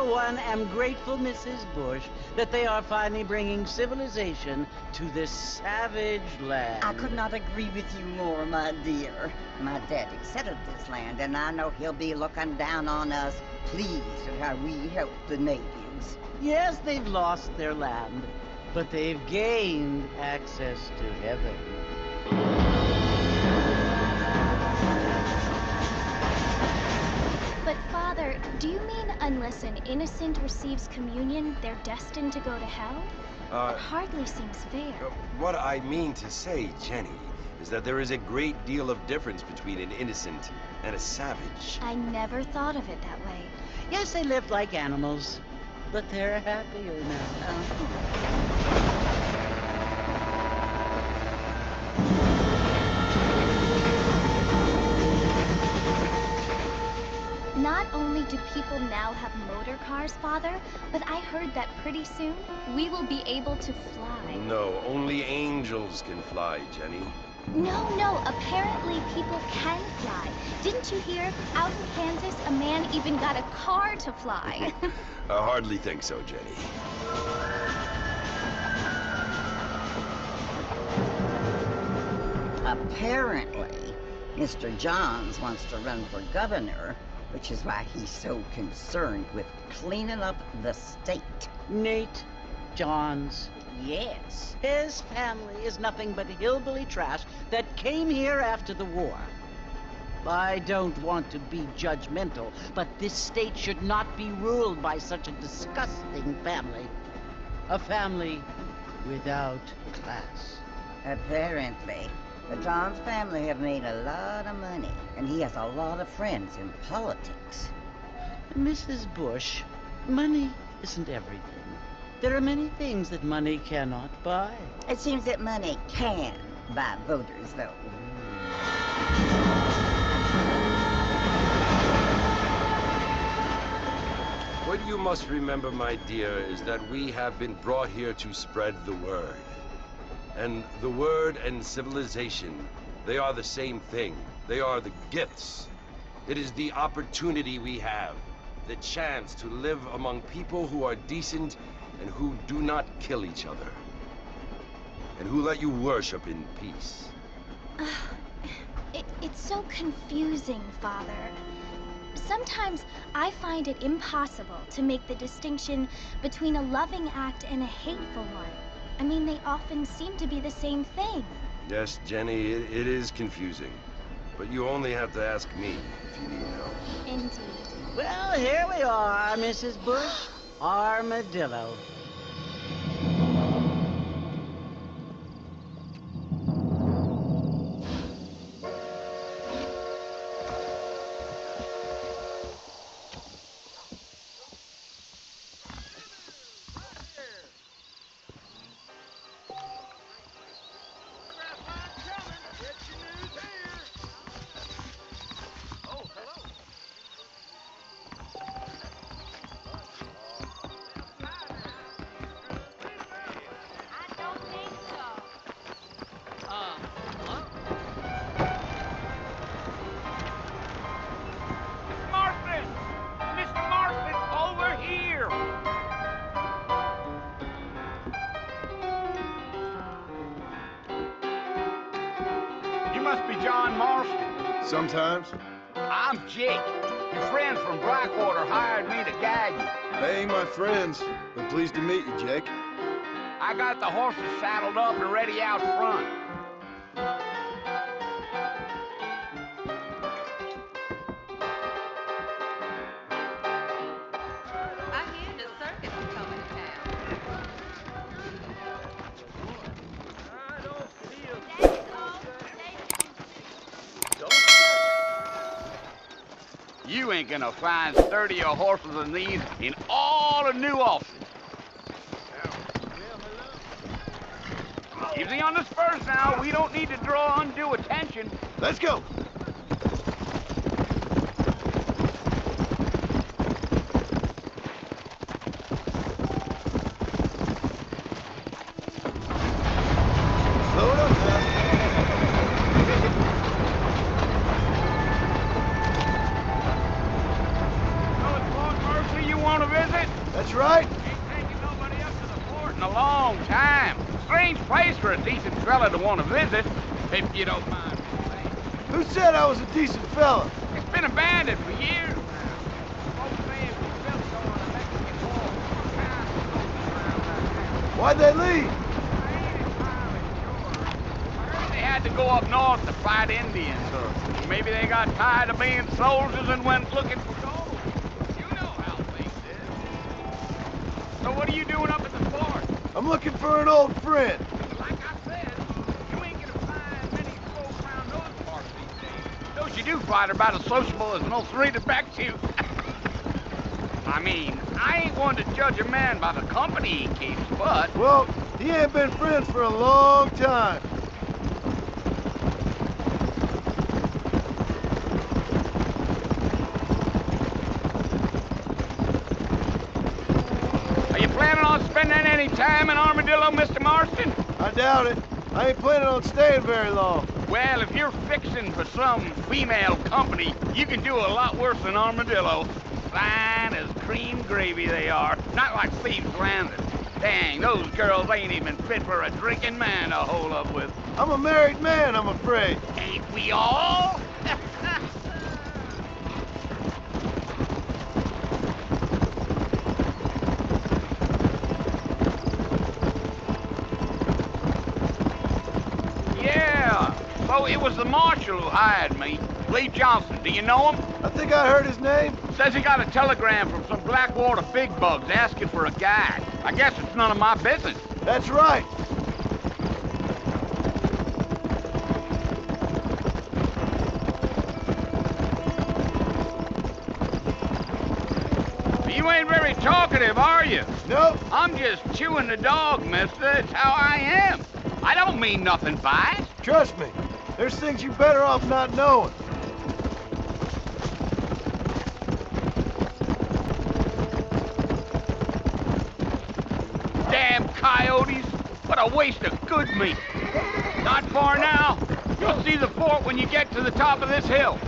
for one, am grateful, Mrs. Bush, that they are finally bringing civilization to this savage land. I could not agree with you more, my dear. My daddy settled this land, and I know he'll be looking down on us, pleased at how we help the natives. Yes, they've lost their land, but they've gained access to heaven. But Father, do you mean unless an innocent receives communion, they're destined to go to hell? That hardly seems fair. What I mean to say, Jenny, is that there is a great deal of difference between an innocent and a savage. I never thought of it that way. Yes, they lived like animals, but they're happier now. Not only do people now have motor cars, Father, but I heard that pretty soon we will be able to fly. No, only angels can fly, Jenny. No, apparently people can fly. Didn't you hear? Out in Kansas, a man even got a car to fly. I hardly think so, Jenny. Apparently, Mr. Johns wants to run for governor, which is why he's so concerned with cleaning up the state. Nate Johns. Yes. His family is nothing but hillbilly trash that came here after the war. I don't want to be judgmental, but this state should not be ruled by such a disgusting family. A family without class. Apparently. The Johns family have made a lot of money, and he has a lot of friends in politics. Mrs. Bush, money isn't everything. There are many things that money cannot buy. It seems that money can buy voters, though. What you must remember, my dear, is that we have been brought here to spread the word. And the word and civilization, they are the same thing. They are the gifts. It is the opportunity we have, the chance to live among people who are decent and who do not kill each other, and who let you worship in peace. It's so confusing, Father. Sometimes I find it impossible to make the distinction between a loving act and a hateful one. I mean, they often seem to be the same thing. Yes, Jenny, it is confusing. But you only have to ask me if you need help. Indeed. Well, here we are, Mrs. Bush. Armadillo. Sometimes. I'm Jake. Your friends from Blackwater hired me to guide you. They ain't my friends, but pleased to meet you, Jake. I got the horses saddled up and ready out front. I hear the circus is coming to town. You ain't gonna find sturdier horses than these in all of New Austin. Easy on the spurs now. We don't need to draw undue attention. Let's go. Load up now. Oh, it's Lord Mercy you want to visit? That's right. Ain't taken nobody up to the fort in a long time. Strange place for a decent fella to want to visit, if you don't mind me saying. Who said I was a decent fella? It's been abandoned for years now. Folks say it was built during the Mexican War. All kinds of soldiers around that. Why'd they leave? I ain't entirely sure. I heard they had to go up north to fight Indians, or maybe they got tired of being soldiers and went looking for gold. You know how things is. So what are you doing up at the fort? I'm looking for an old friend. Like I said, you ain't gonna find many folks around those parts these days. Those you do find are about as sociable as an old serrated back tooth. I mean, I ain't one to judge a man by the company he keeps, but... Well, he ain't been friends for a long time. Are you planning on spending any time in Armadillo, Mr. Marston? I doubt it. I ain't planning on staying very long. Well, if you're fixing for some female company, you can do a lot worse than Armadillo. Fine as cream gravy they are. Not like Thieves' Landing. Dang, those girls ain't even fit for a drinking man to hole up with. I'm a married man, I'm afraid. Ain't we all? Yeah. So it was the marshal who hired me. Lee Johnson. Do you know him? I think I heard his name. Says he got a telegram from some Blackwater big bugs asking for a guide. I guess it's none of my business. That's right. You ain't very talkative, are you? Nope. I'm just chewing the dog, mister. It's how I am. I don't mean nothing by it. Trust me. There's things you're better off not knowing. Damn coyotes. What a waste of good meat. Not far now. You'll see the fort when you get to the top of this hill.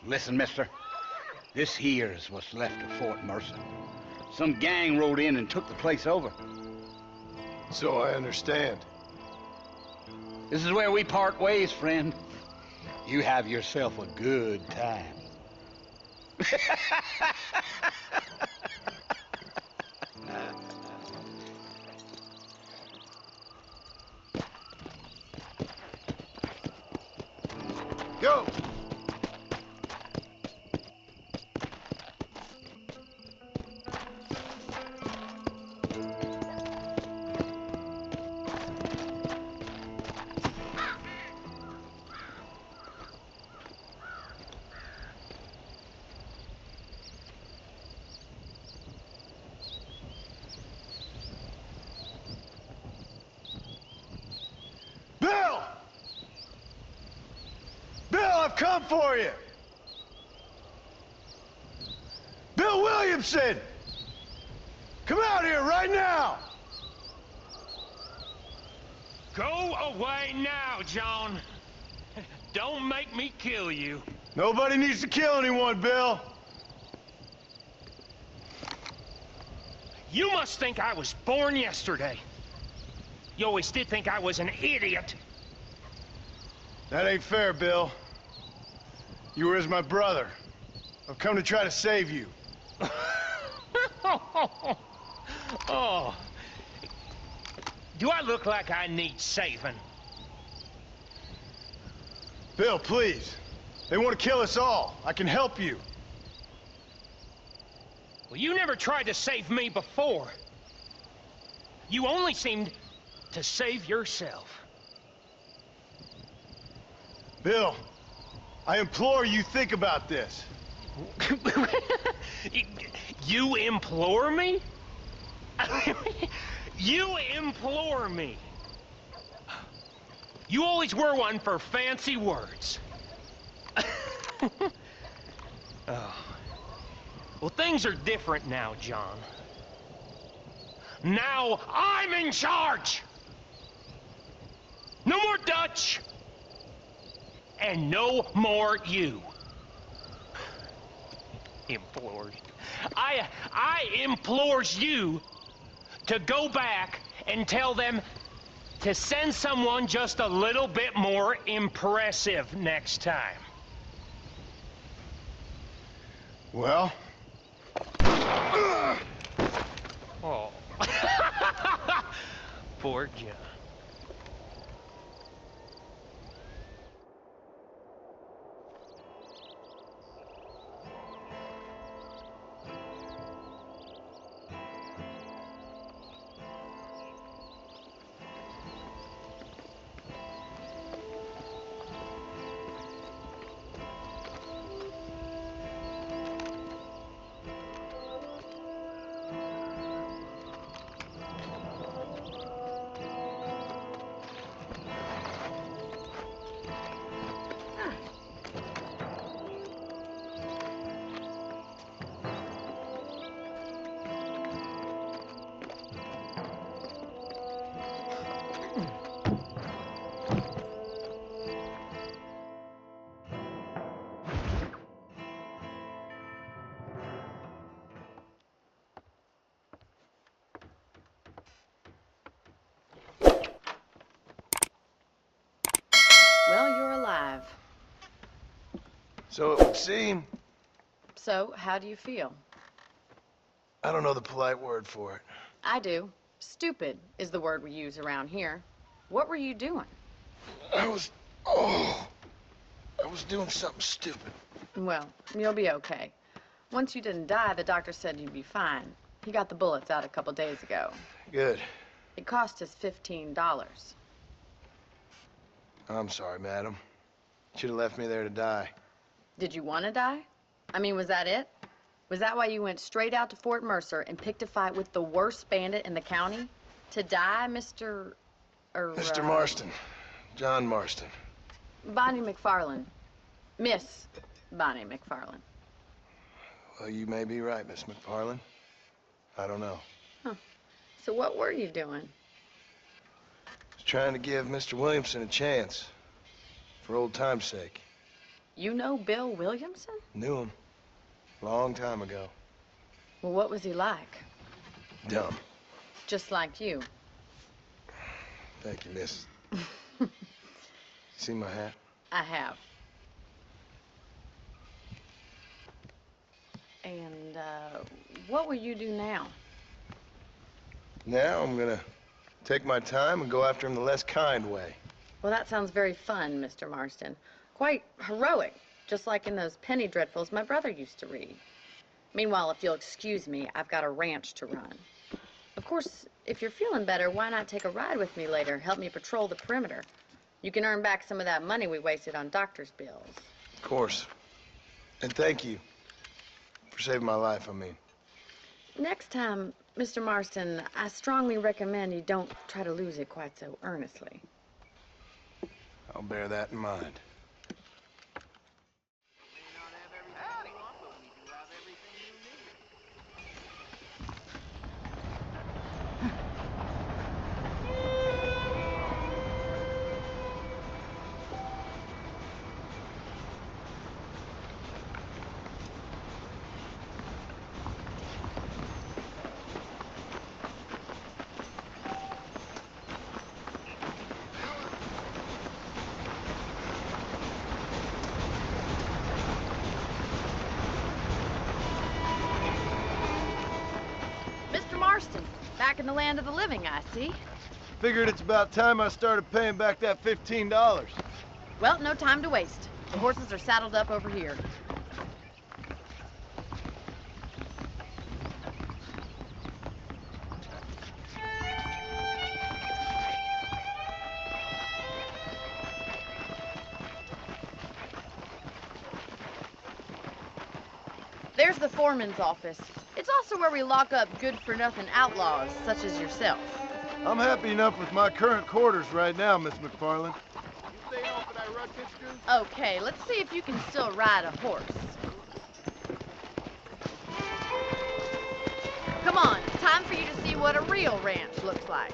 Listen, mister. This here's what's left of Fort Mercer. Some gang rode in and took the place over. So I understand. This is where we part ways, friend. You have yourself a good time. Go! Bill! Bill, I've come for you! Bill Williamson! Come out here right now! Go away now, John. Don't make me kill you. Nobody needs to kill anyone, Bill. You must think I was born yesterday. You always did think I was an idiot. That ain't fair, Bill. You were as my brother. I've come to try to save you. Oh. Do I look like I need saving? Bill, please. They want to kill us all. I can help you. Well, you never tried to save me before. You only seemed to save yourself. Bill, I implore you think about this. You implore me? You implore me. You always were one for fancy words. Oh. Well, things are different now, John. Now I'm in charge! touch, and no more you. Implores. I implores you to go back and tell them to send someone just a little bit more impressive next time. Well? Oh. Poor John. Well, you're alive. So it would seem. So, how do you feel? I don't know the polite word for it. I do. Stupid is the word we use around here. What were you doing? I was doing something stupid. Well, you'll be okay. Once you didn't die, the doctor said you'd be fine. He got the bullets out a couple days ago. Good. It cost us $15. I'm sorry, madam. Should have left me there to die. Did you want to die? I mean, was that it? Was that why you went straight out to Fort Mercer and picked a fight with the worst bandit in the county? To die, Mr. Mr. Marston. John Marston. Bonnie McFarland. Miss Bonnie McFarland. Well, you may be right, Miss McFarland. I don't know. Huh. So what were you doing? Was trying to give Mr. Williamson a chance. For old time's sake. You know Bill Williamson? Knew him. Long time ago. Well, what was he like? Dumb. Just like you. Thank you, miss. See my hat? I have. And, what will you do now? Now I'm gonna take my time and go after him the less kind way. Well, that sounds very fun, Mr. Marston. Quite heroic, just like in those penny dreadfuls my brother used to read. Meanwhile, if you'll excuse me, I've got a ranch to run. Of course, if you're feeling better, why not take a ride with me later? Help me patrol the perimeter. You can earn back some of that money we wasted on doctor's bills. Of course. And thank you. For saving my life, I mean. Next time, Mr. Marston, I strongly recommend you don't try to lose it quite so earnestly. I'll bear that in mind. Back in the land of the living, I see. Figured it's about time I started paying back that $15. Well, no time to waste. The horses are saddled up over here. There's the foreman's office. It's also where we lock up good-for-nothing outlaws, such as yourself. I'm happy enough with my current quarters right now, Miss McFarland. Okay, let's see if you can still ride a horse. Come on, time for you to see what a real ranch looks like.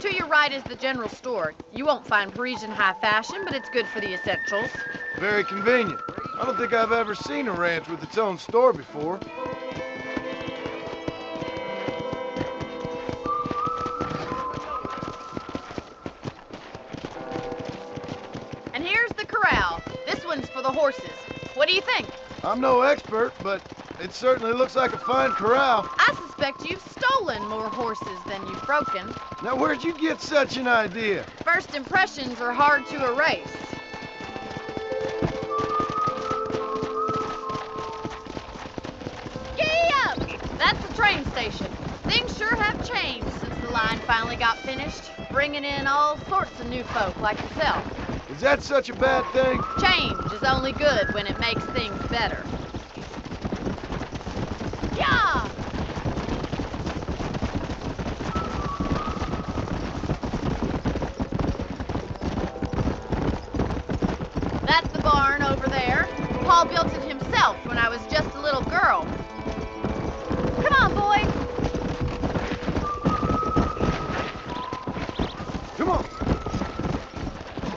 To your right is the general store. You won't find Parisian high fashion, but it's good for the essentials. Very convenient. I don't think I've ever seen a ranch with its own store before. And here's the corral. This one's for the horses. What do you think? I'm no expert, but it certainly looks like a fine corral. I suspect you've stolen more horses than you've broken. Now, where'd you get such an idea? First impressions are hard to erase. Giddy up! That's the train station. Things sure have changed since the line finally got finished, bringing in all sorts of new folk like yourself. Is that such a bad thing? Change is only good when it makes things better. Yeah! That's the barn over there. Paul built it himself when I was just a little girl. Come on, boy. Come on.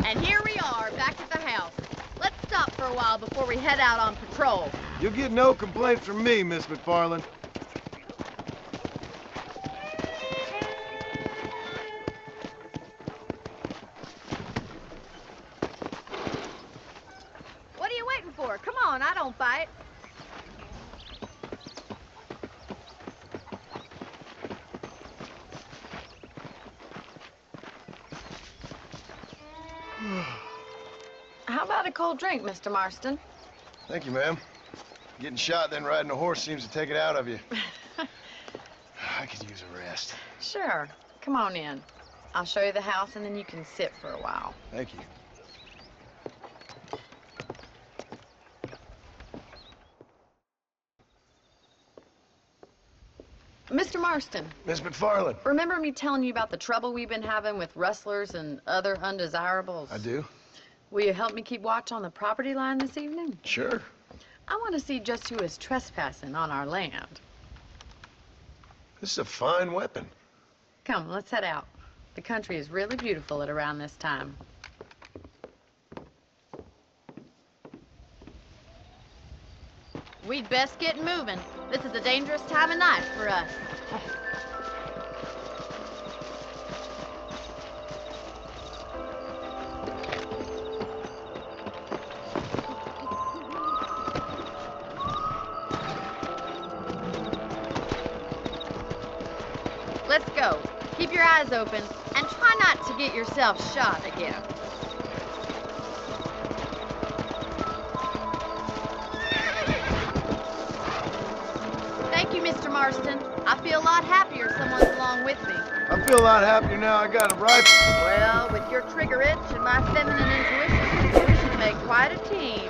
And here we are, back at the house. Let's stop for a while before we head out on patrol. You'll get no complaints from me, Miss McFarland. What are you waiting for? Come on, I don't bite. How about a cold drink, Mr. Marston? Thank you, ma'am. Getting shot then riding a horse seems to take it out of you. I could use a rest. Sure. Come on in. I'll show you the house and then you can sit for a while. Thank you. Mr. Marston, Miss McFarland. remember me telling you about the trouble we've been having with rustlers and other undesirables? I do. Will you help me keep watch on the property line this evening? Sure. I want to see just who is trespassing on our land. This is a fine weapon. Come, let's head out. The country is really beautiful at around this time. We'd best get moving. This is a dangerous time of night for us. Let's go. Keep your eyes open and try not to get yourself shot again. Thank you, Mr. Marston. I feel a lot happier someone's along with me. I feel a lot happier now I got a rifle. Well, with your trigger itch and my feminine intuition, we should make quite a team.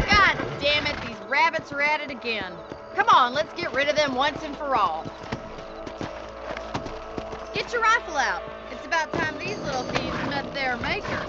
God damn it, these rabbits are at it again. Come on, let's get rid of them once and for all. Get your rifle out. It's about time these little thieves met their maker.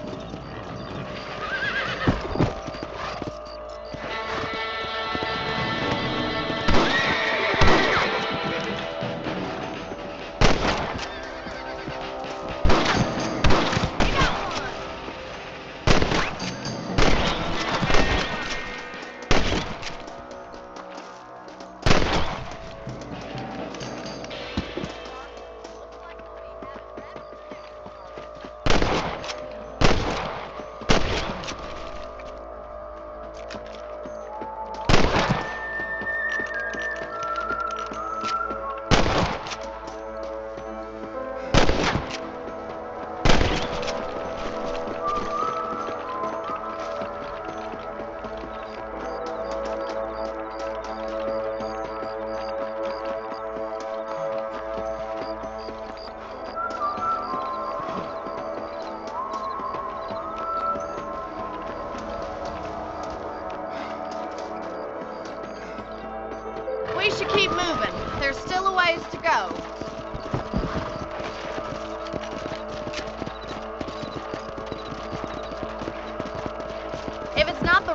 We should keep moving. There's still a ways to go.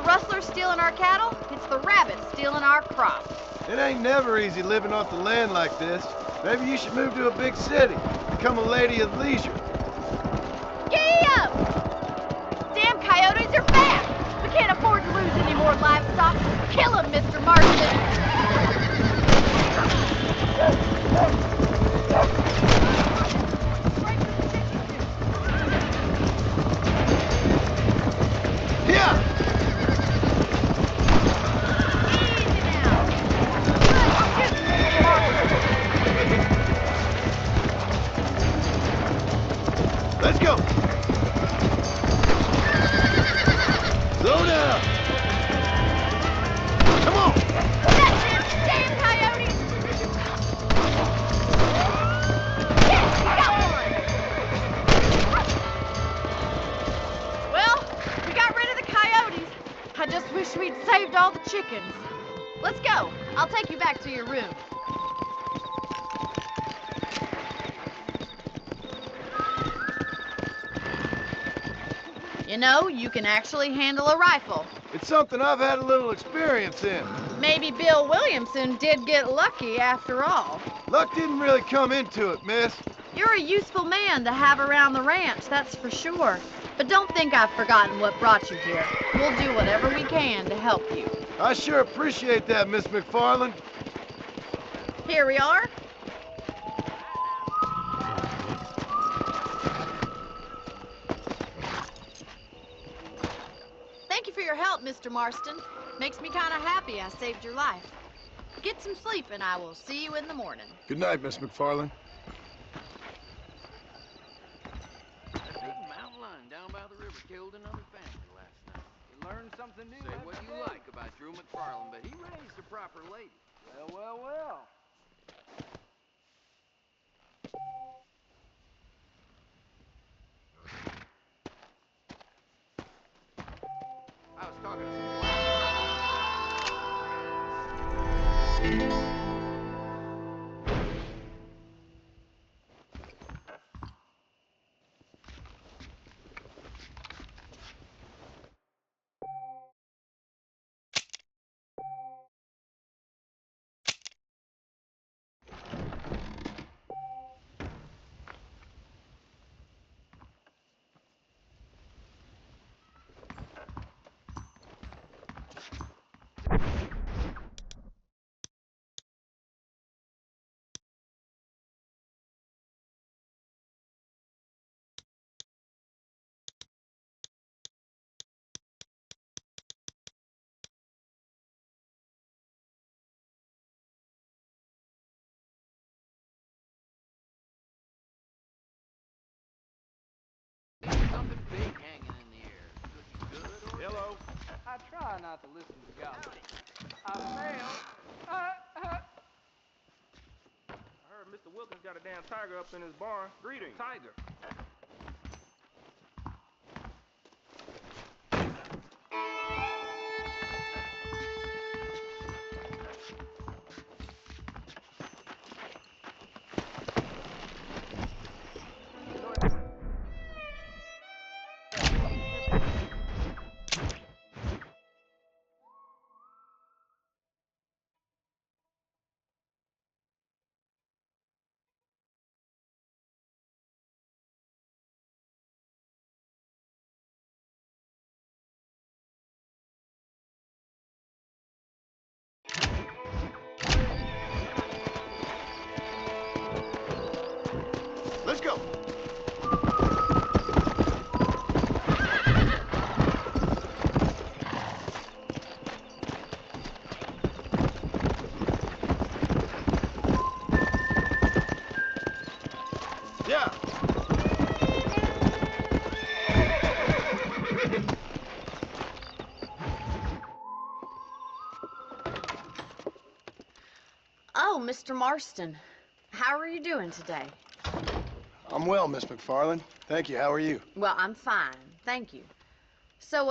rustlers stealing our cattle, it's the rabbits stealing our crops. It ain't never easy living off the land like this. Maybe you should move to a big city. Become a lady of leisure. Giddy up! Damn coyotes are back! We can't afford to lose any more livestock. Kill them, Mr. Marston! Yeah! Let's go! Slow down! Come on! That's it! Damn coyotes! Yes, we got one! Well, we got rid of the coyotes. I just wish we'd saved all the chickens. Let's go. I'll take you back to your room. You know, you can actually handle a rifle. It's something I've had a little experience in. Maybe Bill Williamson did get lucky after all. Luck didn't really come into it, miss. You're a useful man to have around the ranch, that's for sure. But don't think I've forgotten what brought you here. We'll do whatever we can to help you. I sure appreciate that, Miss McFarland. Here we are. Thank you for your help, Mr. Marston. Makes me kind of happy I saved your life. Get some sleep and I will see you in the morning. Good night, Miss McFarland. That big mountain lion down by the river killed another family last night. You learned something new. Say what you like about Drew McFarland, but he raised a proper lady. Well, well, well. I was talking to some something big hanging in the air. Could be good or Hello. I try not to listen to gossip. I fail. I heard Mr. Wilkins got a damn tiger up in his barn. Greetings. Tiger. Let's go. Yeah. Oh, Mr. Marston. How are you doing today? I'm well, Miss McFarland. Thank you. How are you? Well, I'm fine. Thank you. So,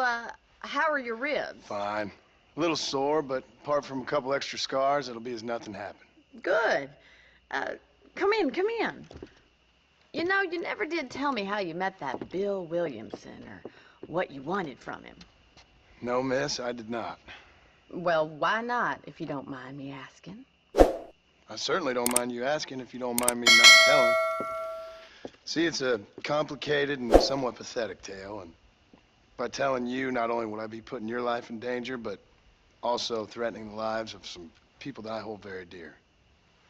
how are your ribs? Fine. A little sore, but apart from a couple extra scars, it'll be as nothing happened. Good. Come in, come in. You know, you never did tell me how you met that Bill Williamson or what you wanted from him. No, miss, I did not. Well, why not, if you don't mind me asking? I certainly don't mind you asking if you don't mind me not telling. See, it's a complicated and somewhat pathetic tale, and by telling you, not only would I be putting your life in danger, but also threatening the lives of some people that I hold very dear.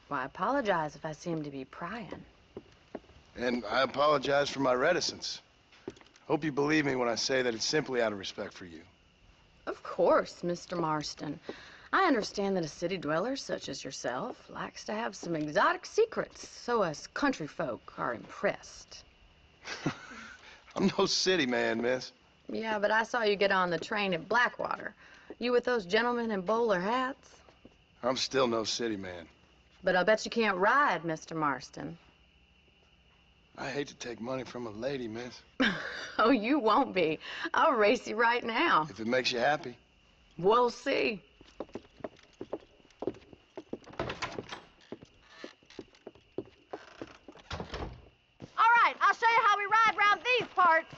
Well, I apologize if I seem to be prying. And I apologize for my reticence. Hope you believe me when I say that it's simply out of respect for you. Of course, Mr. Marston. I understand that a city dweller such as yourself likes to have some exotic secrets, so us country folk are impressed. I'm no city man, miss. Yeah, but I saw you get on the train at Blackwater. You with those gentlemen in bowler hats? I'm still no city man. But I bet you can't ride, Mr. Marston. I hate to take money from a lady, miss. Oh, you won't be. I'll race you right now. If it makes you happy. We'll see. All right, I'll show you how we ride round these parts.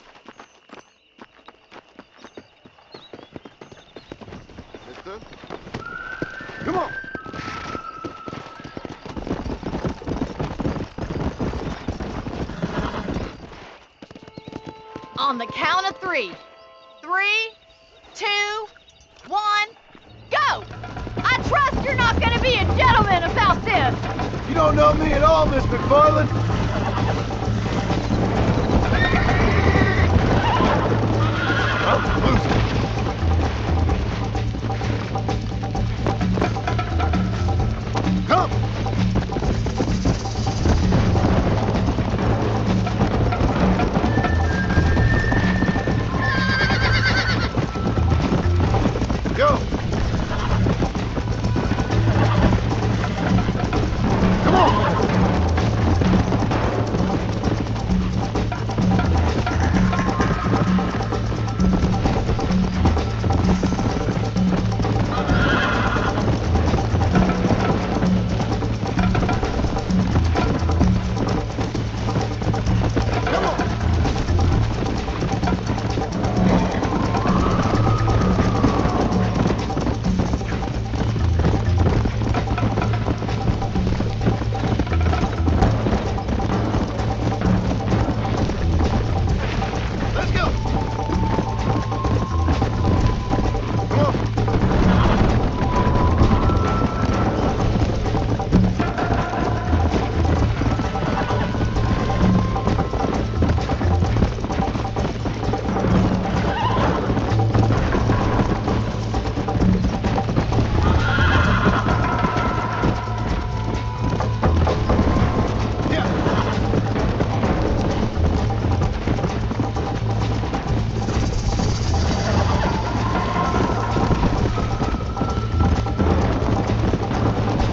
Mister? Come on! On the count of 3. 3, 2, 1, go! I trust you're not gonna be a gentleman about this. You don't know me at all, Miss McFarland. I'm losing. Come! Go! Come on! Let's go! Come on!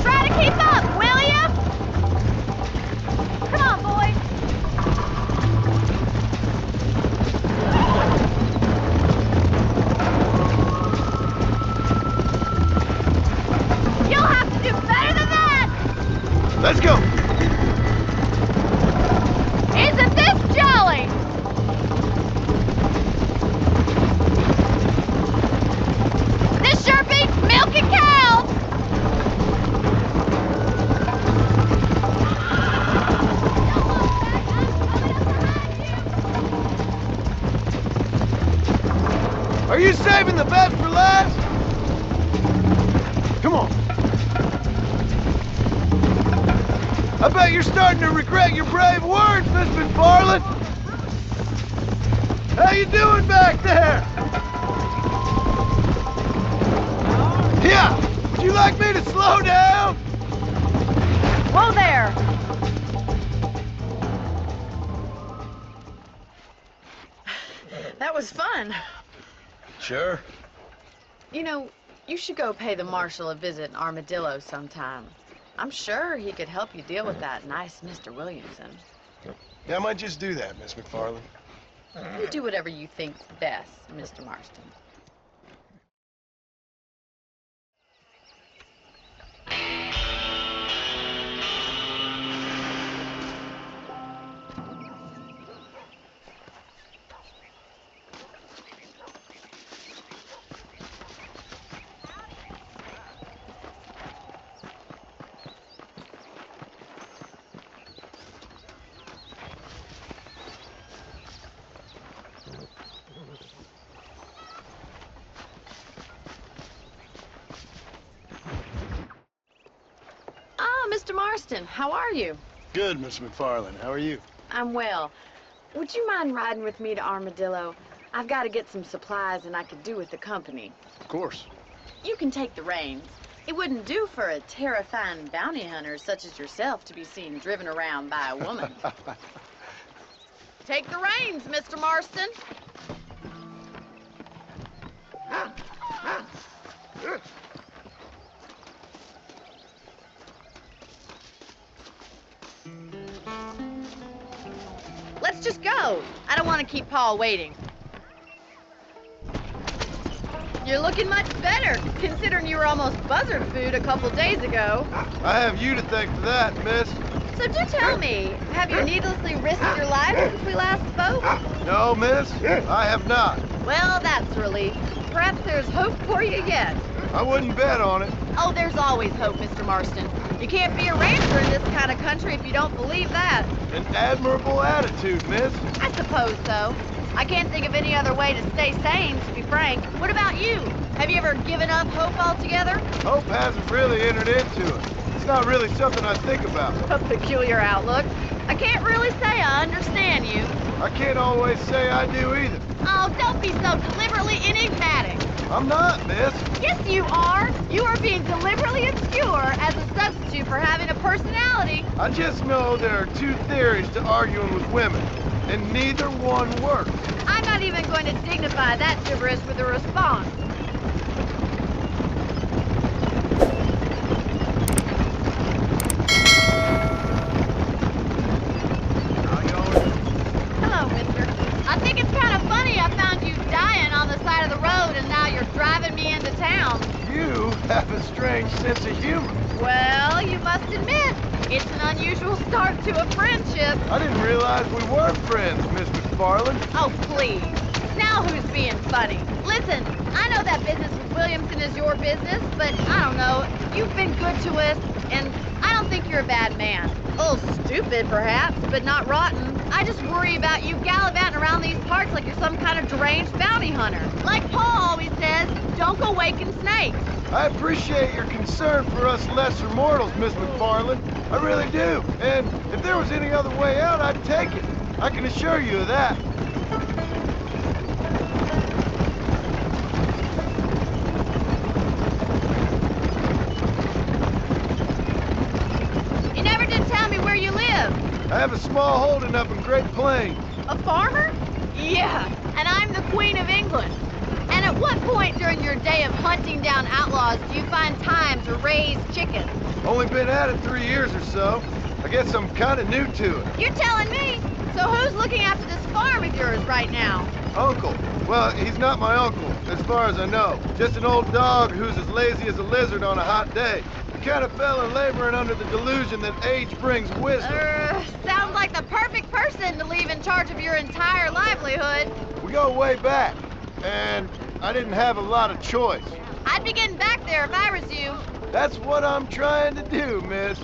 Try to keep up, will ya? Come on, boys. You'll have to do better than that. Let's go! Isn't this jolly? This sure beats milking cows. Are you saving the best for last? Come on. I bet you're starting to regret your brave words, Miss McFarland. How you doing back there? Yeah. Would you like me to slow down? Whoa there. That was fun. Sure. You know, you should go pay the marshal a visit in Armadillo sometime. I'm sure he could help you deal with that nice Mr. Williamson. Yeah, I might just do that, Miss McFarland. You do whatever you think's best, Mr. Marston. Mr. Marston. How are you? Good, Miss McFarland. How are you? I'm well. Would you mind riding with me to Armadillo? I've got to get some supplies and I could do with the company. Of course. You can take the reins. It wouldn't do for a terrifying bounty hunter such as yourself to be seen driven around by a woman. Take the reins, Mr. Marston. Let's just go. I don't want to keep Paul waiting. You're looking much better, considering you were almost buzzard food a couple days ago. I have you to thank for that, miss. So do tell me, have you needlessly risked your life since we last spoke? No, miss, I have not. Well, that's a relief. Perhaps there's hope for you yet. I wouldn't bet on it. Oh, there's always hope, Mr. Marston. You can't be a rancher in this kind of country if you don't believe that. An admirable attitude, miss. I suppose so. I can't think of any other way to stay sane, to be frank. What about you? Have you ever given up hope altogether? Hope hasn't really entered into it. It's not really something I think about. A peculiar outlook. I can't really say I understand you. I can't always say I do either. Oh, don't be so deliberately enigmatic. I'm not, miss. Yes, you are. You are being deliberately obscure as a substitute for having a personality. I just know there are two theories to arguing with women, and neither one works. I'm not even going to dignify that gibberish with a response. Hello, mister. I think it's kind of funny I found you dying on the side of the road and now you're driving me into town. You have a strange sense of humor. Well, you must admit, it's an unusual start to a friendship. I didn't realize we were friends, Miss McFarland. Oh, please. Now who's being funny? Listen, I know that business with Williamson is your business, but I don't know. You've been good to us, and I don't think you're a bad man. A little stupid, perhaps, but not rotten. I just worry about you gallivanting around these parts like you're some kind of deranged bounty hunter. Like Paul always says, don't go waking snakes. I appreciate your concern for us lesser mortals, Miss McFarland. I really do. And if there was any other way out, I'd take it. I can assure you of that. You never did tell me where you live. I have a small holding up in Great Plains. A farmer? Yeah, and I'm the Queen of England. And at what point during your day of hunting down outlaws do you find time to raise chickens? Only been at it 3 years or so. I guess I'm kind of new to it. You're telling me? So who's looking after this farm of yours right now? Uncle. Well, he's not my uncle, as far as I know. Just an old dog who's as lazy as a lizard on a hot day. The kind of fella laboring under the delusion that age brings wisdom. Sounds like the perfect person to leave in charge of your entire livelihood. We go way back, and I didn't have a lot of choice. I'd be getting back there if I was you. That's what I'm trying to do, miss.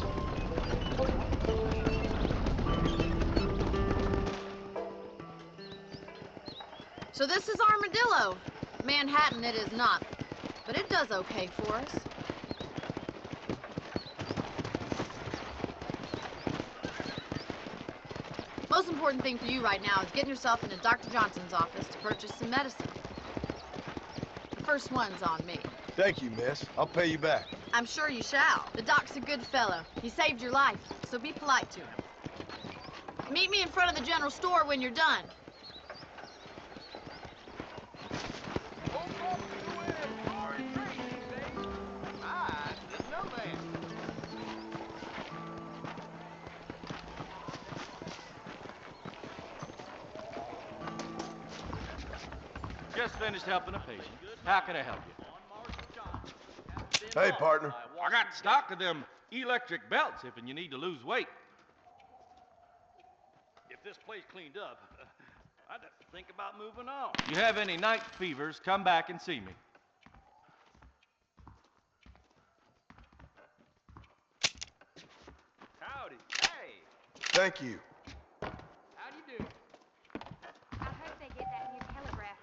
So this is Armadillo. Manhattan it is not, but it does okay for us. Most important thing for you right now is getting yourself into Dr. Johnson's office to purchase some medicine. The first one's on me. Thank you, miss. I'll pay you back. I'm sure you shall. The doc's a good fellow. He saved your life, so be polite to him. Meet me in front of the general store when you're done. Just finished helping a patient. How can I help you? Hey, partner. I got stock of them electric belts if you need to lose weight. If this place cleaned up, I'd have to think about moving on. You have any night fevers, come back and see me. Howdy. Hey. Thank you. How do you do? I hope they get that new telegraph.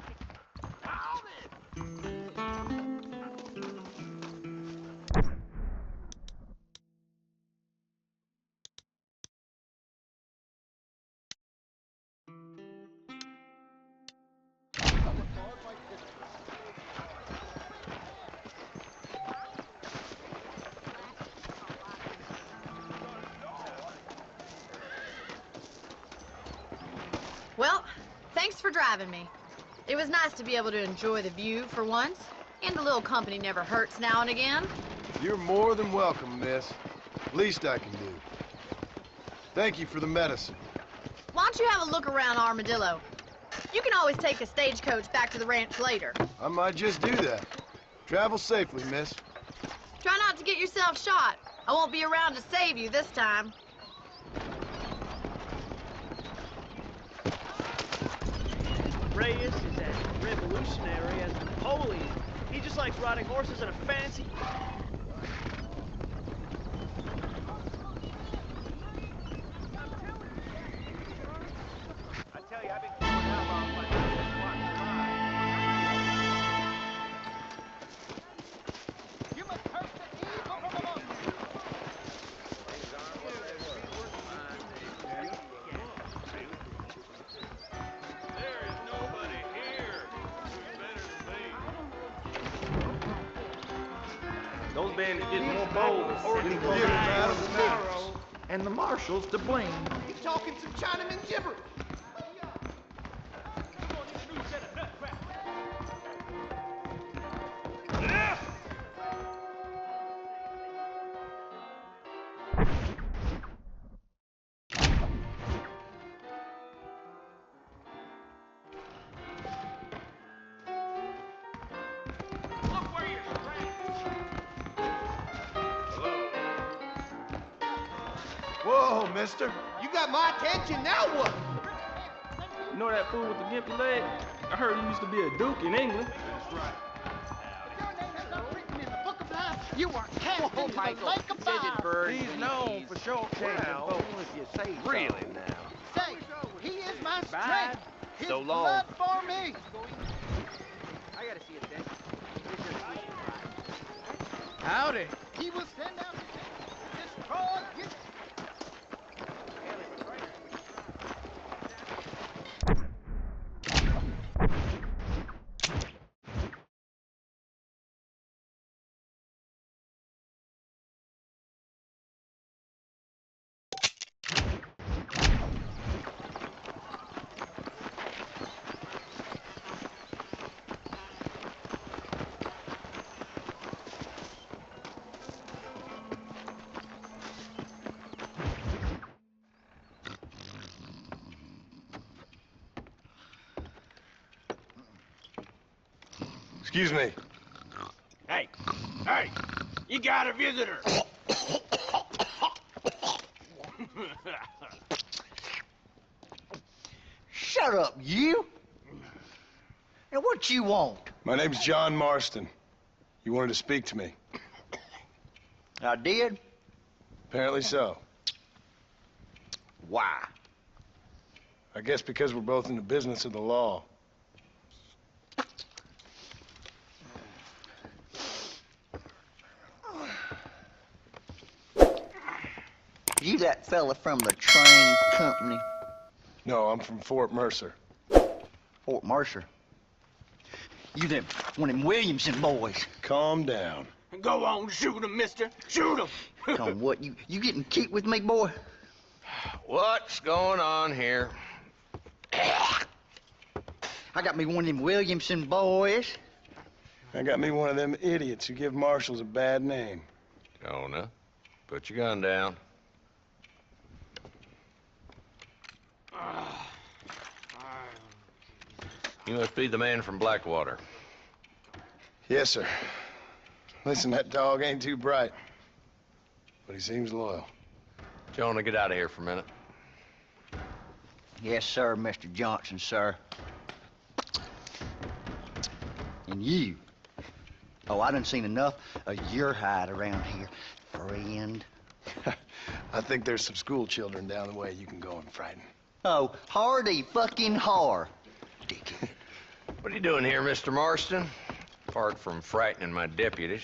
Well, thanks for driving me. It was nice to be able to enjoy the view for once, and a little company never hurts now and again. You're more than welcome, miss. Least I can do. Thank you for the medicine. Why don't you have a look around Armadillo? You can always take a stagecoach back to the ranch later. I might just do that. Travel safely, miss. Try not to get yourself shot. I won't be around to save you this time. Reyes is as revolutionary as Napoleon. He just likes riding horses in a fancy... I tell you, I've been going out on my just watch the ride. You must curse the evil from among you. There is nobody here who's better than me. Those bandits getting more bold. Give it, madam. And the marshal's to blame. You talking some Chinaman gibberish. Whoa, mister. You got my attention, now what? You know that fool with the gimpy leg? I heard he used to be a duke in England. You are cast into the lake of fire. He's known for short-changing folks. Really now. Say, he is my strength. His So long. blood for me. I gotta see it then. Howdy. He will send out his destroy you. Excuse me. Hey, you got a visitor. Shut up, you! Now, what you want? My name's John Marston. You wanted to speak to me. I did? Apparently so. Why? I guess because we're both in the business of the law. You that fella from the train company? No, I'm from Fort Mercer. Fort Mercer? You them, one of them Williamson boys. Calm down. Go on, shoot him, mister. Shoot him. Come, what, you getting cute with me, boy? What's going on here? I got me one of them Williamson boys. I got me one of them idiots who give marshals a bad name. Jonah, put your gun down. You must be the man from Blackwater. Yes, sir. Listen, that dog ain't too bright, but he seems loyal. Jonah, get out of here for a minute. Yes, sir, Mr. Johnson, sir. And you. Oh, I done seen enough of your hide around here, friend. I think there's some school children down the way you can go and frighten. Oh, hardy fucking har. Dickhead. What are you doing here, Mr. Marston? Apart from frightening my deputies.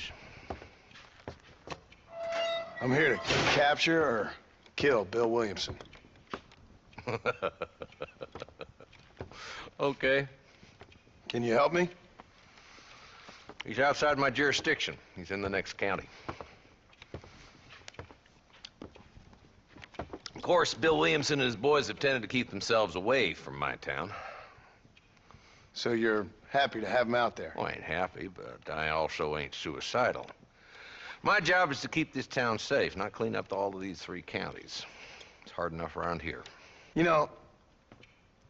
I'm here to capture or kill Bill Williamson. Okay. Can you help me? He's outside my jurisdiction. He's in the next county. course, Bill Williamson and his boys have tended to keep themselves away from my town. So you're happy to have him out there? Well, I ain't happy, but I also ain't suicidal. My job is to keep this town safe, not clean up all of these 3 counties. It's hard enough around here. You know,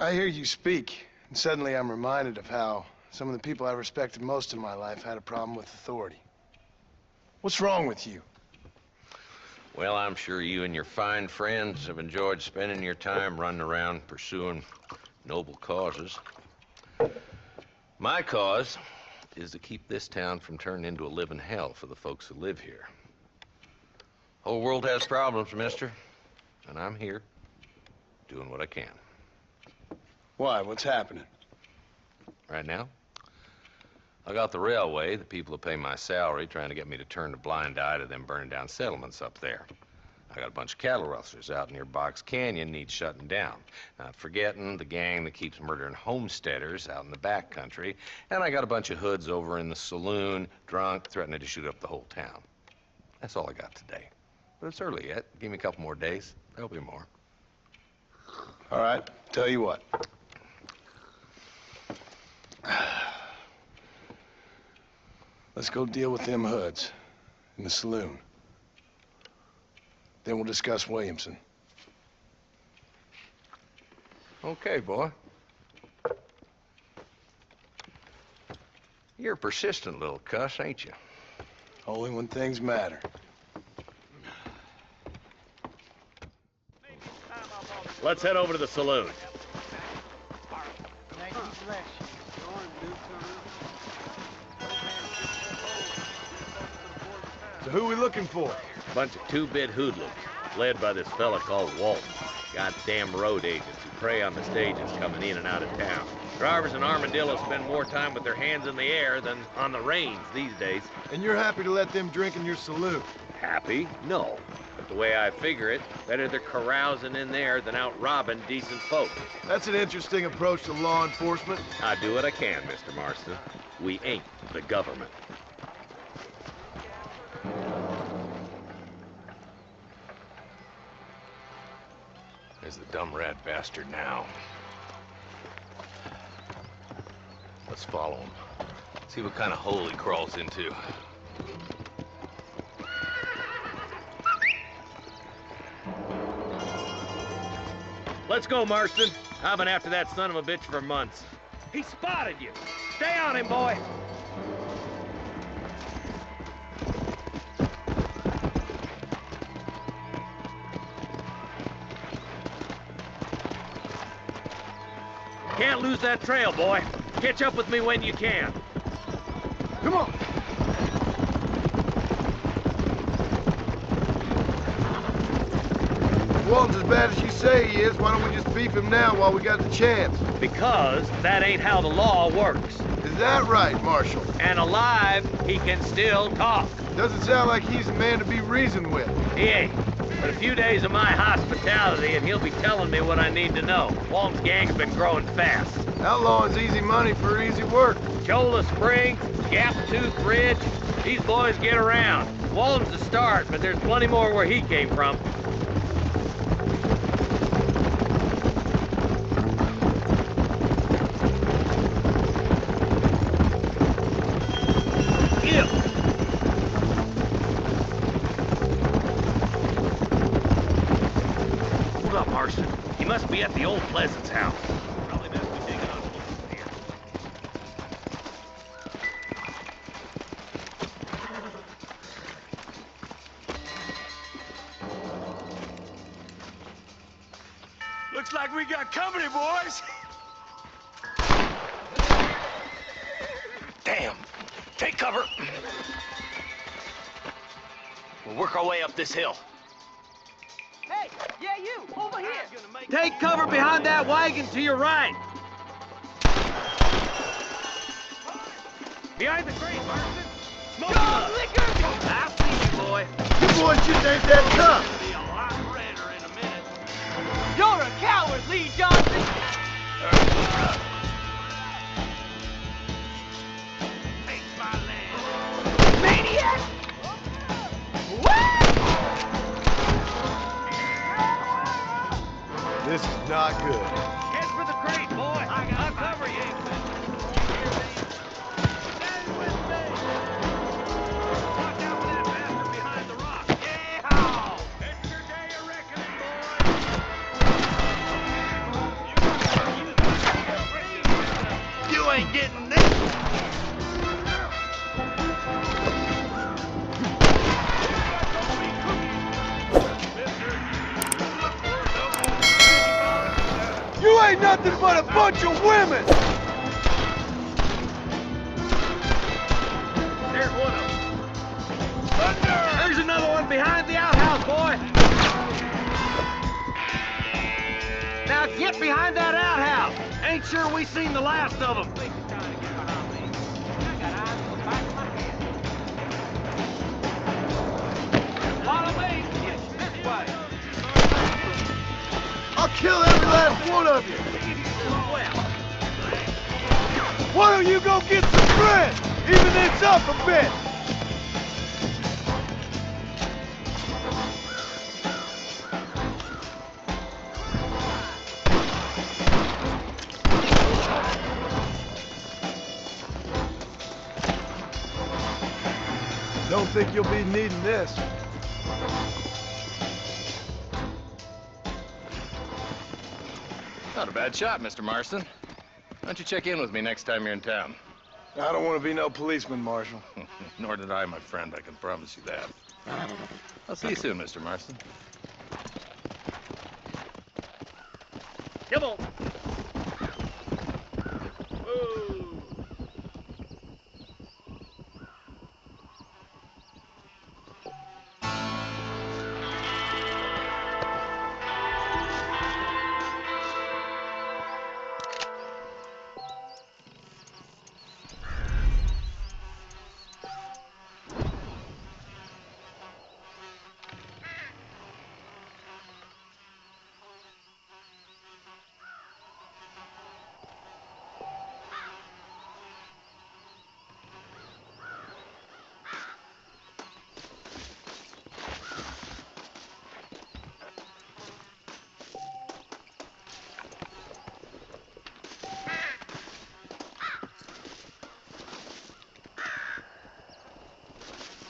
I hear you speak, and suddenly I'm reminded of how some of the people I respected most in my life had a problem with authority. What's wrong with you? Well, I'm sure you and your fine friends have enjoyed spending your time running around pursuing noble causes. My cause is to keep this town from turning into a living hell for the folks who live here. Whole world has problems, mister, and I'm here doing what I can. Why? What's happening? Right now, I got the railway, the people who pay my salary, trying to get me to turn a blind eye to them burning down settlements up there. I got a bunch of cattle rustlers out near Box Canyon needs shutting down. Not forgetting the gang that keeps murdering homesteaders out in the back country. And I got a bunch of hoods over in the saloon, drunk, threatening to shoot up the whole town. That's all I got today. But it's early yet. Give me a couple more days. There'll be more. All right, tell you what. Let's go deal with them hoods in the saloon. Then we'll discuss Williamson. Okay, boy. You're a persistent little cuss, ain't you? Only when things matter. Let's head over to the saloon. So who are we looking for? Bunch of two-bit hoodlums, led by this fella called Walton. Goddamn road agents who prey on the stages coming in and out of town. Drivers in Armadillo spend more time with their hands in the air than on the reins these days. And you're happy to let them drink in your saloon? Happy? No. But the way I figure it, better they're carousing in there than out robbing decent folks. That's an interesting approach to law enforcement. I do what I can, Mr. Marston. We ain't the government. There's the dumb rat bastard now. Let's follow him. See what kind of hole he crawls into. Let's go, Marston. I've been after that son of a bitch for months. He spotted you. Stay on him, boy. Can't lose that trail, boy. Catch up with me when you can. Come on. If Walton's as bad as you say he is, why don't we just beef him now while we got the chance? Because that ain't how the law works. Is that right, Marshal? And alive, he can still talk. Doesn't sound like he's a man to be reasoned with. He ain't. But a few days of my hospitality and he'll be telling me what I need to know. Walton's gang's been growing fast. Outlawing's easy money for easy work. Cholla Springs, Gap Tooth Ridge, these boys get around. Walton's the start, but there's plenty more where he came from. He must be at the old Pleasance house. Probably best we dig it on here. Looks like we got company, boys. Damn! Take cover! We'll work our way up this hill. Hey, yeah, you, over here. Take cover behind that wagon to your right. Behind the crate, Marston. Smoke Go, liquor! I see you, boy. You boys just ain't that tough. Be a lot redder in a minute. You're a coward, Lee Johnson. Take my land. Maniac! Woo! This is not good. Head for the crate, boy. I'll cover you. Stay with me. Watch out for that bastard behind the rock. Yeehaw! It's your day of reckoning, boy. You ain't getting this. You ain't nothing but a bunch of women! There's one of them. Thunder! There's another one behind the outhouse, boy. Now get behind that outhouse. Ain't sure we seen the last of them. Follow me. This way. I'll kill every last one of you! Why don't you go get some bread? Even this up a bit! Don't think you'll be needing this. Not a bad shot, Mr. Marston. Why don't you check in with me next time you're in town? I don't want to be no policeman, Marshal. Nor did I, my friend. I can promise you that. I'll see you soon, Mr. Marston. Come on. Whoa.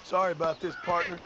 Sorry about this, partner.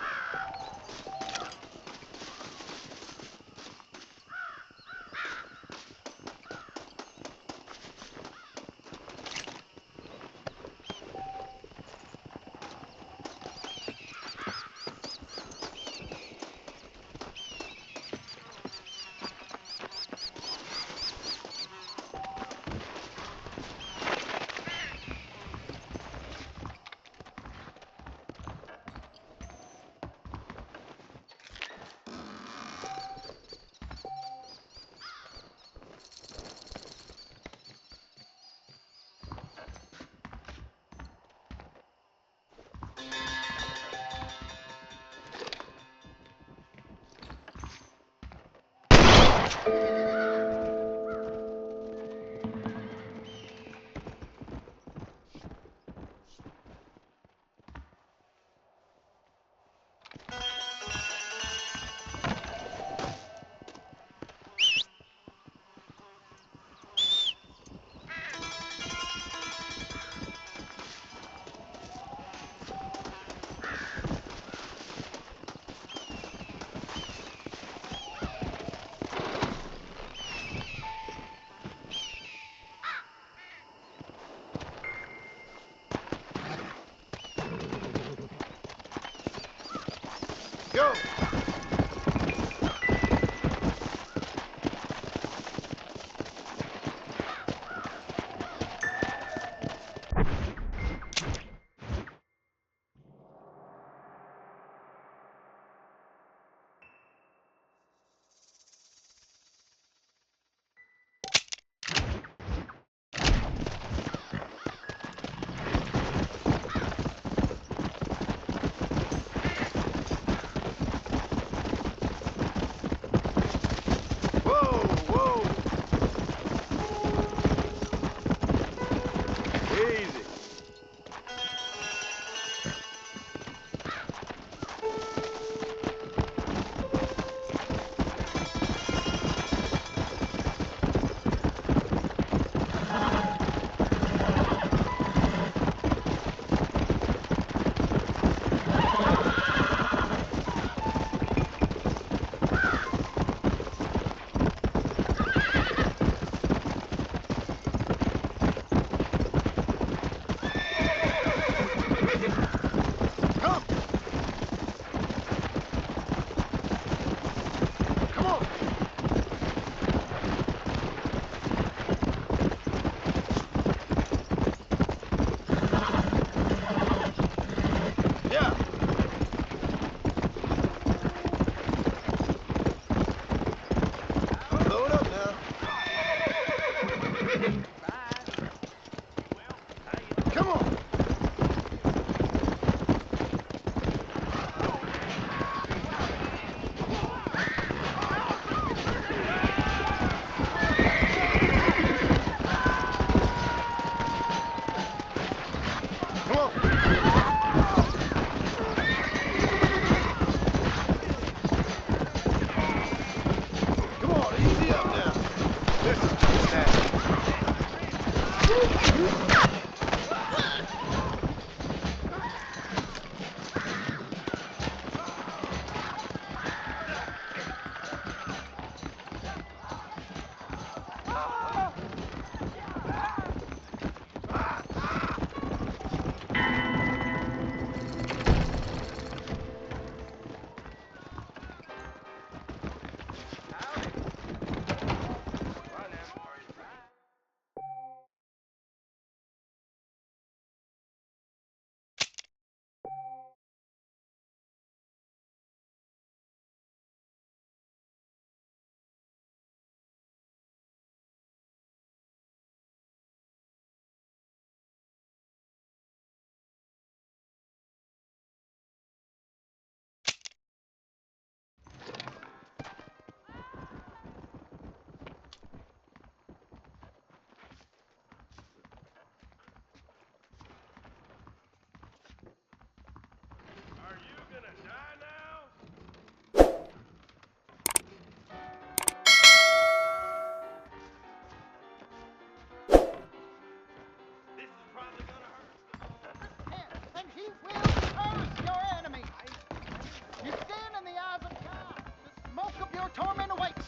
Go!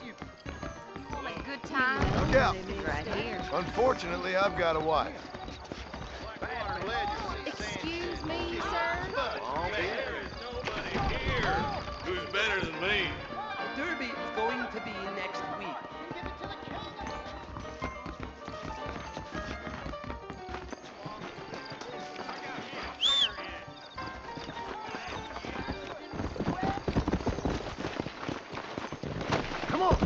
You want a good time? Yeah. Right here. Unfortunately, I've got a wife. Excuse me, sir? There's nobody here who's better than me. Derby is going to be next week. Come on.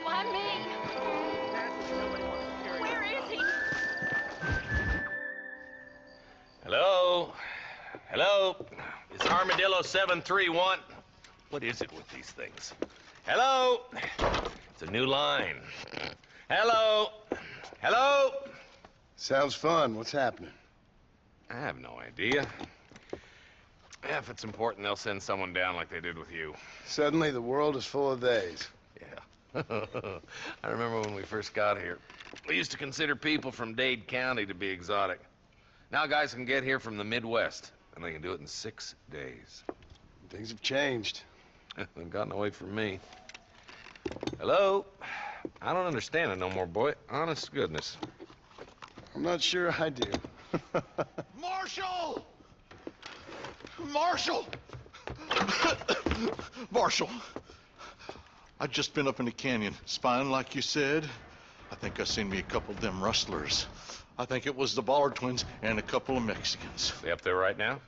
Why me? Where is he? Hello? Hello? It's Armadillo 731. What is it with these things? Hello? It's a new line. Hello? Hello? Sounds fun. What's happening? I have no idea. Yeah, if it's important, they'll send someone down like they did with you. Suddenly, the world is full of theys. Yeah. I remember when we first got here. We used to consider people from Dade County to be exotic. Now guys can get here from the Midwest, and they can do it in 6 days. Things have changed. They've gotten away from me. Hello? I don't understand it no more, boy. Honest to goodness. I'm not sure I do. Marshal! Marshal! Marshal! I just been up in the canyon, spying like you said. I think I seen me a couple of them rustlers. I think it was the Ballard twins and a couple of Mexicans. They up there right now?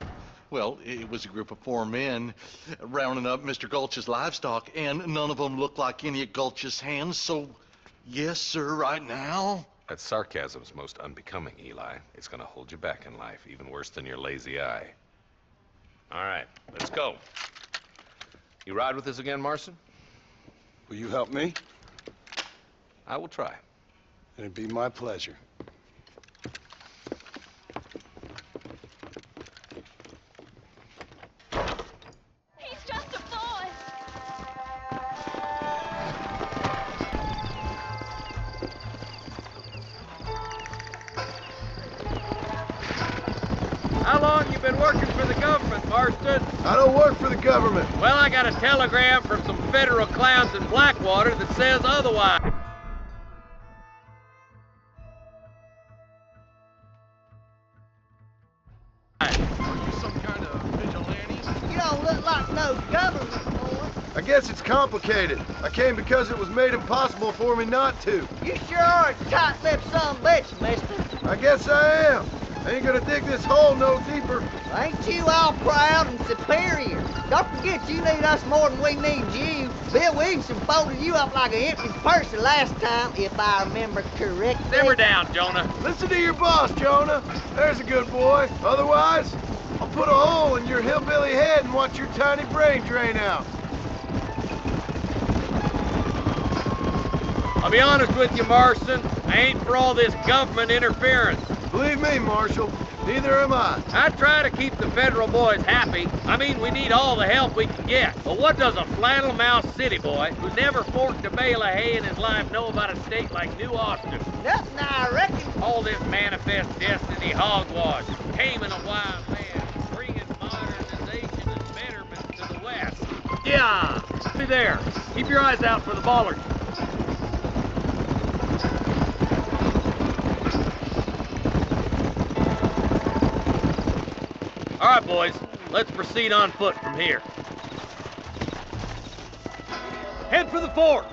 Well, it was a group of 4 men rounding up Mr. Gulch's livestock, and none of them looked like any of Gulch's hands, so yes, sir, right now. That sarcasm's most unbecoming, Eli. It's gonna hold you back in life, even worse than your lazy eye. All right, let's go. You ride with us again, Marston? Will you help me? I will try. It'd be my pleasure. He's just a boy. How long you been working for the government, Marston? I don't work for the government. Well, I got a telegram from some federal clowns in Blackwater that says otherwise. Are you some kind of vigilante? You don't look like no government boy. I guess it's complicated. I came because it was made impossible for me not to. You sure are a tight-lipped son of a bitch, mister. I guess I am. I ain't gonna dig this hole no deeper. Ain't you all proud and superior? Don't forget you need us more than we need you. Bill Williamson folded you up like an empty person last time, if I remember correctly. Simmer down, Jonah. Listen to your boss, Jonah. There's a good boy. Otherwise, I'll put a hole in your hillbilly head and watch your tiny brain drain out. I'll be honest with you, Marston. I ain't for all this government interference. Believe me, Marshal, neither am I. I try to keep the federal boys happy. I mean, we need all the help we can get. But what does a flannel-mouthed city boy who's never forked a bale of hay in his life know about a state like New Austin? Nothing, I reckon. All this manifest destiny hogwash, taming a wild man, bringing modernization and betterment to the West. Yeah, be there. Keep your eyes out for the Ballards. All right, boys, let's proceed on foot from here. Head for the fort.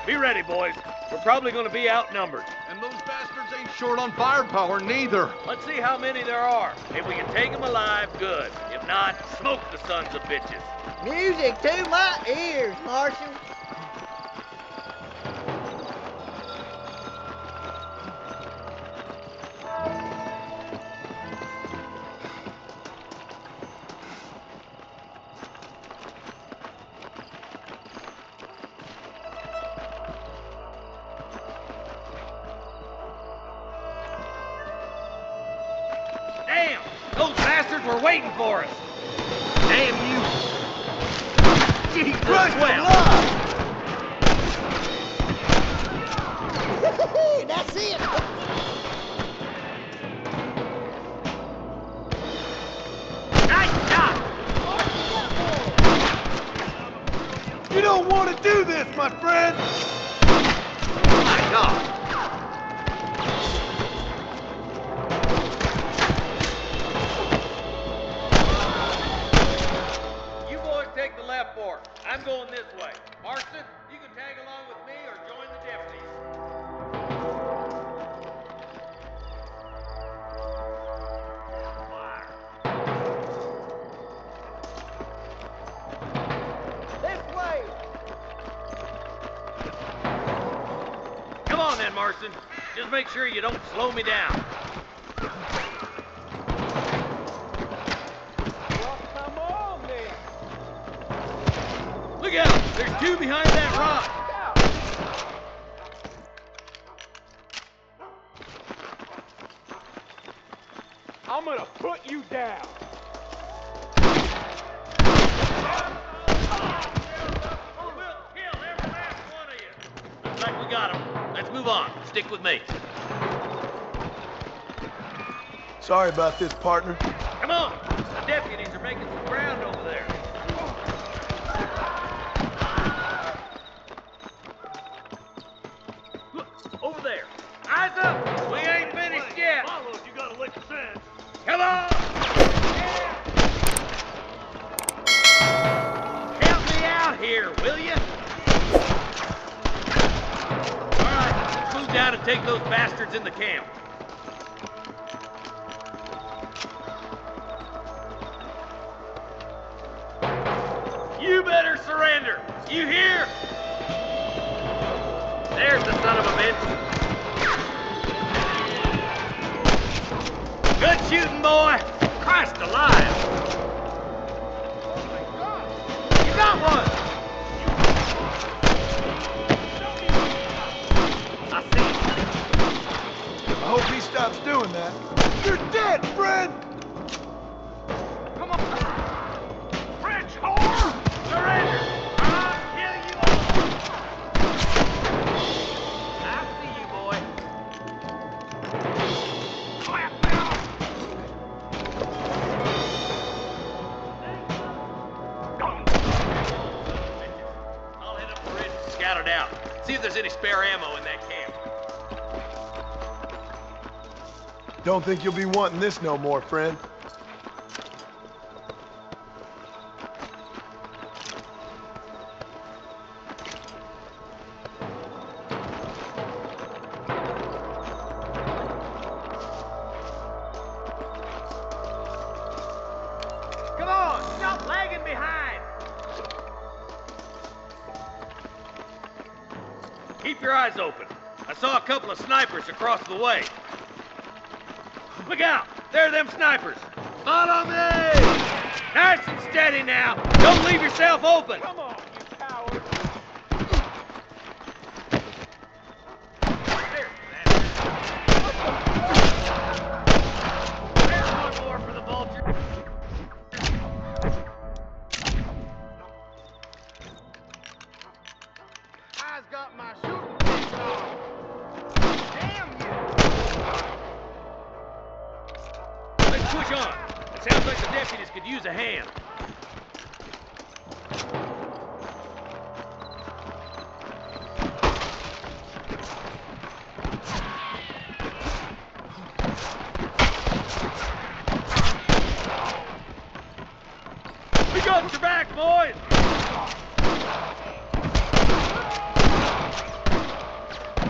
Be ready, boys. We're probably going to be outnumbered. And those bastards ain't short on firepower neither. Let's see how many there are. If we can take them alive, good. If not, smoke the sons of bitches. Music to my ears, Marshal. Damn! Those bastards were waiting for us! Damn you! Jesus! Christ That's it! Nice shot! You don't want to do this, my friend! My God! You boys take the left fork. I'm going this way. Marston, you can tag along with me or join the deputies. This way! Come on then, Marston. Just make sure you don't slow me down. Come on, then. Look out! There's two behind that rock! I'm gonna put you down. Looks like we got him. Let's move on. Stick with me. Sorry about this, partner. Come on! The deputies are making some ground over there. Look, over there. Eyes up! We ain't finished yet! Follows, you got a lick of sense. Come on! Help me out here, will you? All right, let's move down and take those bastards in the camp. You better surrender. You hear? There's the son of a bitch. Good shooting, boy. Christ alive. You got one. I see him. I hope he stops doing that. You're dead, friend! Come on. French whore! Surrender! I'll kill you all! I see you, boy. Clap down! I'll head up the ridge and scout it out. See if there's any spare ammo in that camp. Don't think you'll be wanting this no more, friend. Come on, stop lagging behind. Keep your eyes open. I saw a couple of snipers across the way. Look out! There are them snipers! Follow me! Nice and steady now! Don't leave yourself open! Come on, you coward. There's one more for the vulture. I's got my shooting pants on. Damn you! Let's push on. It sounds like the deputies could use a hand. We got your back, boys!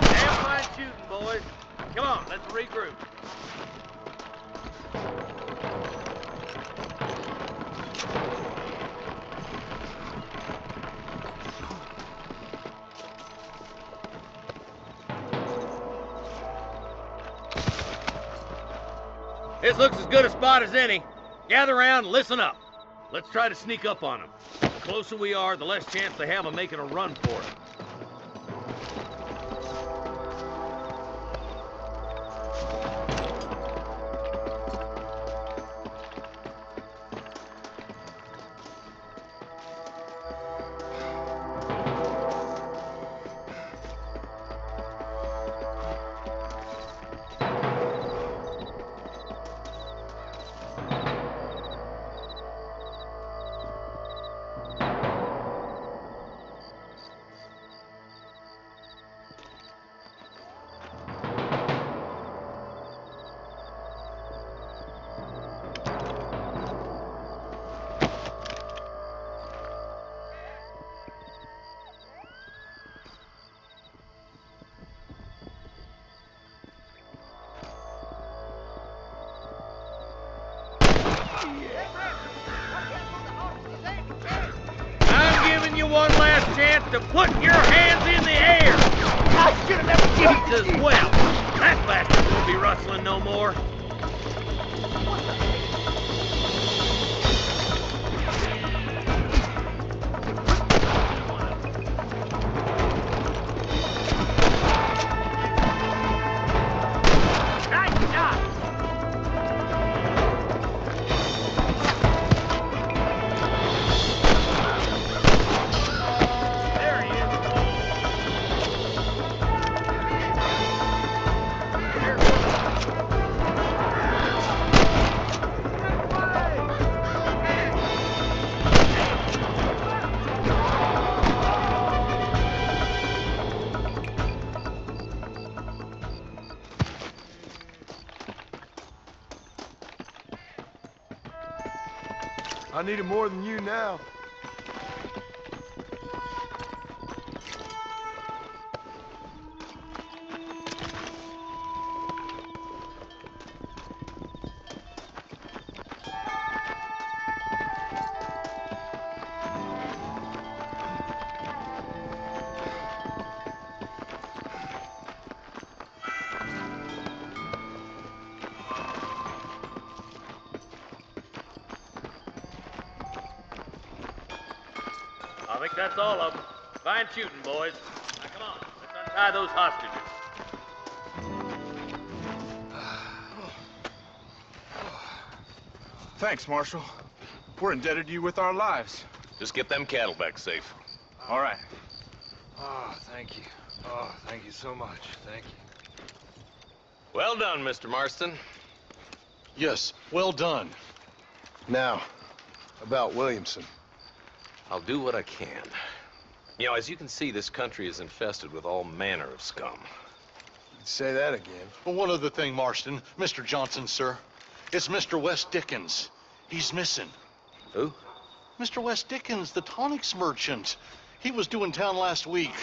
Damn fine shooting, boys. Come on, let's regroup. This looks as good a spot as any. Gather around and listen up. Let's try to sneak up on them. The closer we are, the less chance they have of making a run for it. chance to put your hands in the air. I should have never Jesus, well, that bastard won't be rustling no more. I need it more than you now. I think that's all of them. Fine shooting, boys. Now, come on. Let's untie those hostages. Thanks, Marshal. We're indebted to you with our lives. Just get them cattle back safe. All right. Oh, thank you. Oh, thank you so much. Thank you. Well done, Mr. Marston. Yes, well done. Now, about Williamson. I'll do what I can. You know, as you can see, this country is infested with all manner of scum. Say that again. Well, one other thing, Marston. Mr. Johnson, sir. It's Mr. Wes Dickens. He's missing. Who? Mr. Wes Dickens, the tonics merchant. He was due in town last week.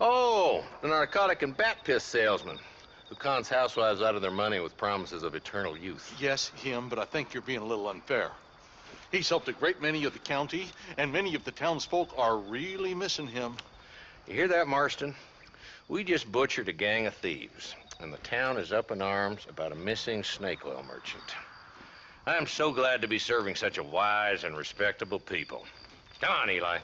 Oh, the narcotic and bat piss salesman who cons housewives out of their money with promises of eternal youth. Yes, him, but I think you're being a little unfair. He's helped a great many of the county, and many of the townsfolk are really missing him. You hear that, Marston? We just butchered a gang of thieves, and the town is up in arms about a missing snake oil merchant. I am so glad to be serving such a wise and respectable people. Come on, Eli.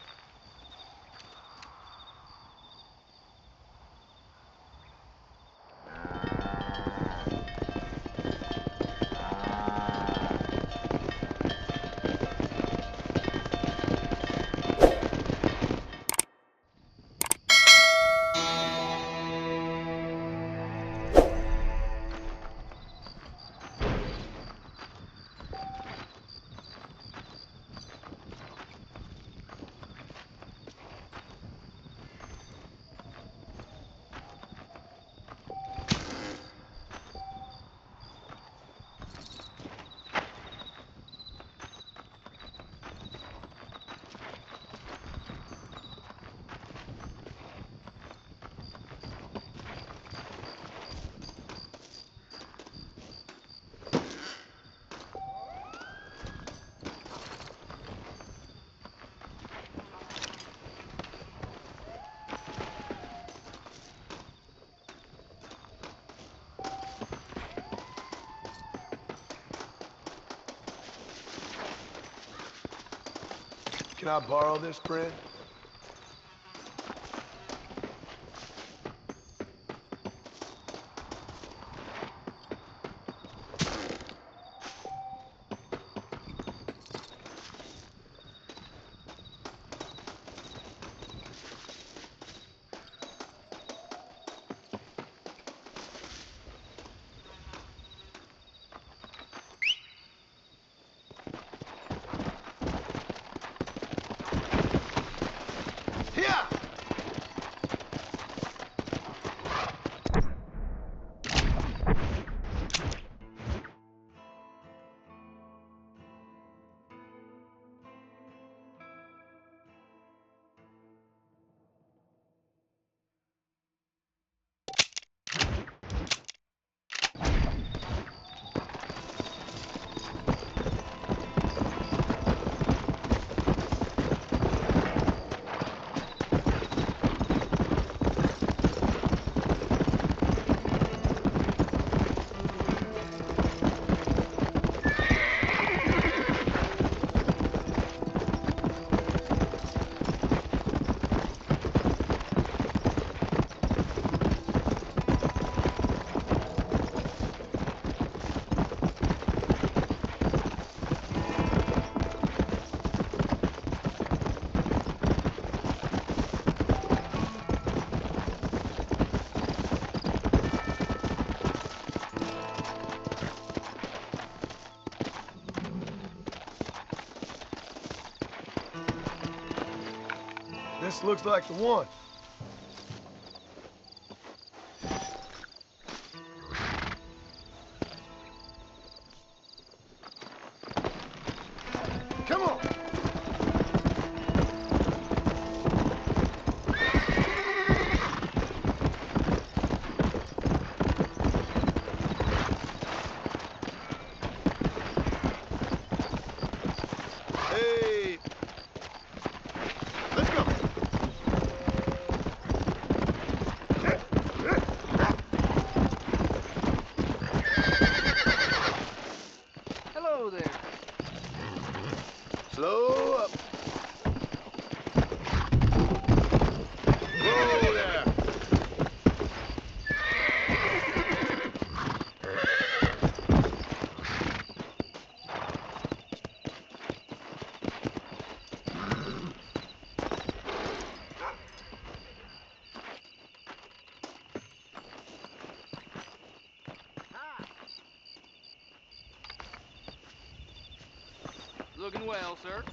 Can I borrow this, friend? This looks like the one. Come on! Hey! Let's go! Hello there. Slow up. Whoa there. Looking well, sir.